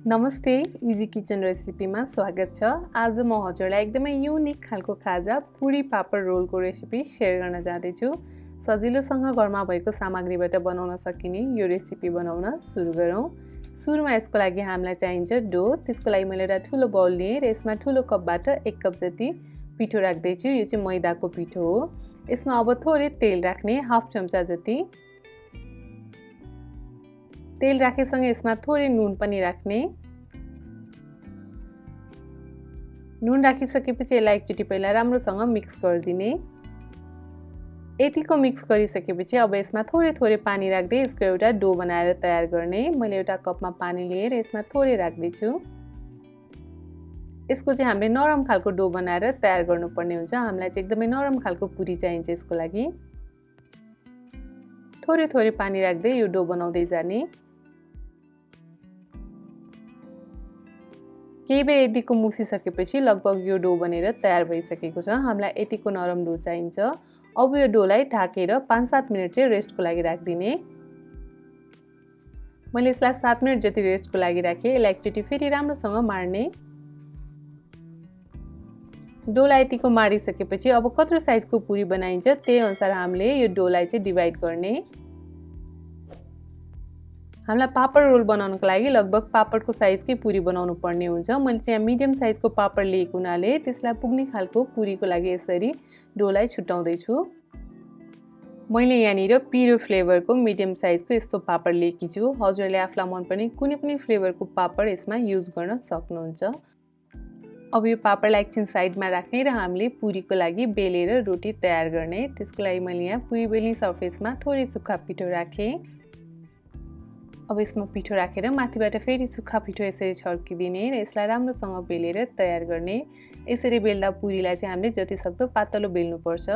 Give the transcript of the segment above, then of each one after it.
नमस्ते, easy kitchen रेसिपीमा स्वागत छ। आज म हजुरलाई एकदमै युनिक खालको खाजा पुरी पापड रोलको रेसिपी शेयर गर्न जाँदैछु। सजिलोसँग घरमा भएको सामग्रीबाट बनाउन सकिने यो रेसिपी बनाउन सुरु गरौँ। सुरुमा यसको लागि हामीलाई चाहिन्छ डो। त्यसको लागि मैले एउटा ठुलो बाउल लिएँ र यसमा ठुलो कपबाट 1 कप जति पिठो राख्दैछु। यो चाहिँ मैदाको पिठो हो। यसमा अब थोरै तेल राख्ने, हाफ चम्चा जति। तेल राखेसँगै यसमा थोरै नुन पनि राख्ने। नुन राखिसकेपछि यसलाई एकचोटि पहिला राम्रोसँग मिक्स गरिदिने। यतिको मिक्स गरिसकेपछि अब यसमा थोरै थोरै पानी राख्दै यसको एउटा डो बनाएर तयार गर्ने। मैले एउटा कपमा पानी लिएर यसमा थोरै राख्दैछु। यसको चाहिँ हामीले नरम खालको डो बनाएर तयार गर्नुपर्ने हुन्छ। हामीलाई चाहिँ एकदमै नरम खालको पुरी चाहिन्छ यसको लागि। थोरै थोरै पानी राख्दै यो डो बनाउँदै जाने। केही बेर यतिको मुसिसकेपछि लगभग यो डो बनेर तयार भइसकेको छ। हामीलाई यतिको नरम डो चाहिन्छ। अब यो डोलाई ढाकेर 5-7 मिनट चाहिँ रेस्टको लागि राखिदिने। मैले यसलाई 7 मिनट जति रेस्टको लागि राखेँ। यसलाई एकचोटि फेरि राम्रोसँग मार्ने। डोलाई यतिको मारिसकेपछि अब कत्रो साइजको पुरी बनाइन्छ त्यही अनुसार हामीले यो डोलाई चाहिँ डिभाइड गर्ने। हामीलाई पापड रोल बनाउनको लागि लगभग पापडको साइजकै पुरी बनाउनु पर्ने हुन्छ। मैले चाहिँ यहाँ मिडियम साइजको पापड लिएको हुनाले त्यसलाई पुग्ने खालको पुरीको लागि यसरी डोलाई छुट्याउँदैछु। मैले यहाँनिर पिरो फ्लेभरको मिडियम साइजको यस्तो पापड लिएकी छु। हजुरले आफूलाई मनपर्ने कुनै पनि फ्लेभरको पापड यसमा युज गर्न सक्नुहुन्छ। अब यो पापडलाई एकछिन साइडमा राख्ने र हामीले पुरीको लागि बेलेर रोटी तयार गर्ने। त्यसको लागि मैले यहाँ पुरी बेल्ने सर्फेसमा थोरै सुक्खा पिठो राखेँ। अब यसमा पिठो राखेर माथिबाट फेरि सुक्खा पिठो यसरी छर्किदिने र यसलाई राम्रोसँग बेलेर तयार गर्ने। यसरी बेल्दा पुरीलाई चाहिँ हामीले जति सक्दो पातलो बेल्नुपर्छ।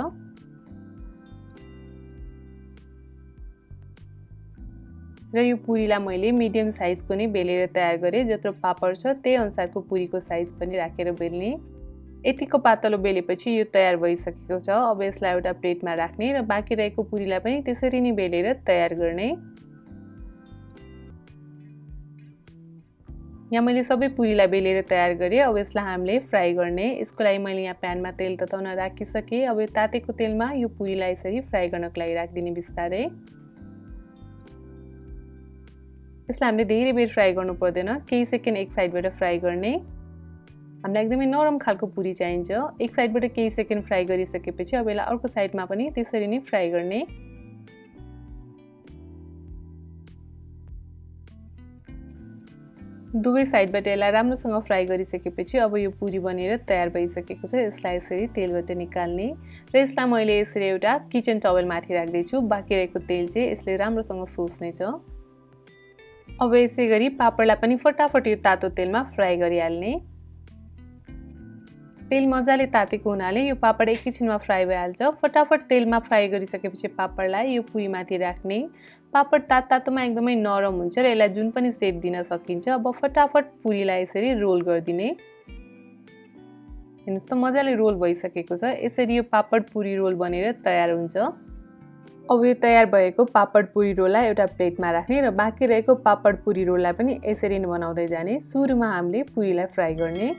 र यो पुरीलाई मैले मिडियम साइजको नै बेलेर तयार गरेँ। जत्रो पापड छ त्यही अनुसारको पुरीको साइज पनि राखेर बेल्ने। यतिको पातलो बेलेपछि यो तयार भइसकेको छ। अब यसलाई एउटा प्लेटमा राख्ने र बाँकी रहेको पुरीलाई पनि त्यसरी नै बेलेर तयार गर्ने। यहाँ मैले सबै पुरीलाई बेलेर तयार गरेँ। अब यसलाई हामीले फ्राई गर्ने। यसको लागि मैले यहाँ प्यानमा तेल तताउन राखिसकेँ। अब यो तातेको तेलमा यो पुरीलाई यसरी फ्राई गर्नको लागि राखिदिने बिस्तारै। यसलाई हामीले धेरै बेर फ्राई गर्नु पर्दैन, केही सेकेन्ड एक साइडबाट फ्राई गर्ने। हामीलाई एकदमै नरम खालको पुरी चाहिन्छ। एक साइडबाट केही सेकेन्ड फ्राई गरिसकेपछि अब यसलाई अर्को साइडमा पनि त्यसरी नै फ्राई गर्ने। दुवै साइडबाट यसलाई राम्रोसँग फ्राई गरिसकेपछि अब यो पुरी बनेर तयार भइसकेको छ। यसलाई यसरी तेलबाट निकाल्ने र यसलाई मैले यसरी एउटा किचन टवेल माथि राख्दैछु। बाँकी रहेको तेल चाहिँ यसले राम्रोसँग सोच्नेछ। अब यसै गरी पापडलाई पनि फटाफट यो तातो तेलमा फ्राई गरिहाल्ने। तेल मजाले तातेको हुनाले यो पापड एकैछिनमा फ्राई भइहाल्छ। फटाफट तेलमा फ्राई गरिसकेपछि पापडलाई यो पुरीमाथि राख्ने। पापड तातोमा एकदमै नरम हुन्छ र यसलाई जुन पनि सेप दिन सकिन्छ। अब फटाफट पुरीलाई यसरी रोल गरिदिने। हेर्नुहोस् त मजाले रोल भइसकेको छ। यसरी यो पापड पुरी रोल बनेर तयार हुन्छ। अब यो तयार भएको पापड पुरी रोललाई एउटा प्लेटमा राख्ने र बाँकी रहेको पापड पुरी रोललाई पनि यसरी नै बनाउँदै जाने। सुरुमा हामीले पुरीलाई फ्राई गर्ने।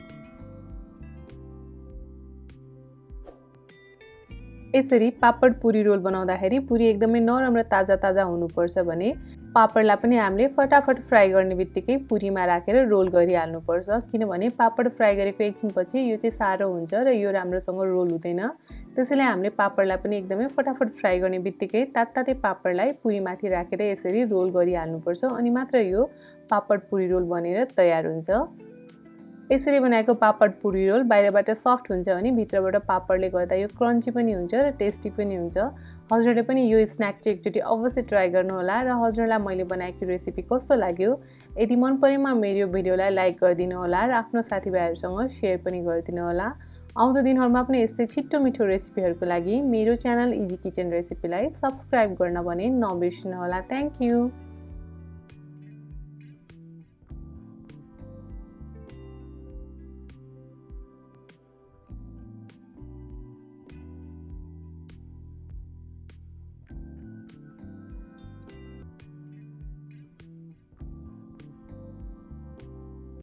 यसरी पापड पुरी रोल बनाउँदाखेरि पुरी एकदमै नरम र ताजा ताजा हुनुपर्छ भने पापडलाई पनि हामीले फटाफट फ्राई गर्ने बित्तिकै पुरीमा राखेर रोल गरिहाल्नुपर्छ। किनभने पापड फ्राई गरेको एकछिनपछि यो चाहिँ साह्रो हुन्छ र यो राम्रोसँग रोल हुँदैन। त्यसैले हामीले पापडलाई पनि एकदमै फटाफट फ्राई गर्ने बित्तिकै तातै पापडलाई पुरीमाथि राखेर यसरी रोल गरिहाल्नुपर्छ। अनि मात्र यो पापड पुरी रोल बनेर तयार हुन्छ। यसरी बनाएको पापड पुरी रोल बाहिरबाट सफ्ट हुन्छ भने भित्रबाट पापडले गर्दा यो क्रन्ची पनि हुन्छ र टेस्टी पनि हुन्छ। हजुरले पनि यो स्न्याक चाहिँ एकचोटि अवश्य ट्राई गर्नुहोला। र हजुरलाई मैले बनाएको रेसिपी कस्तो लाग्यो यदि मन परेमा मेरो भिडियोलाई लाइक गरिदिनु होला र आफ्नो साथीभाइहरूसँग सेयर पनि गरिदिनु होला। आउँदो दिनहरूमा पनि यस्तै छिटो मिठो रेसिपीहरूको लागि मेरो च्यानल इजी किचन रेसिपीलाई सब्स्क्राइब गर्न भने नबिर्सनु होला। Thank you.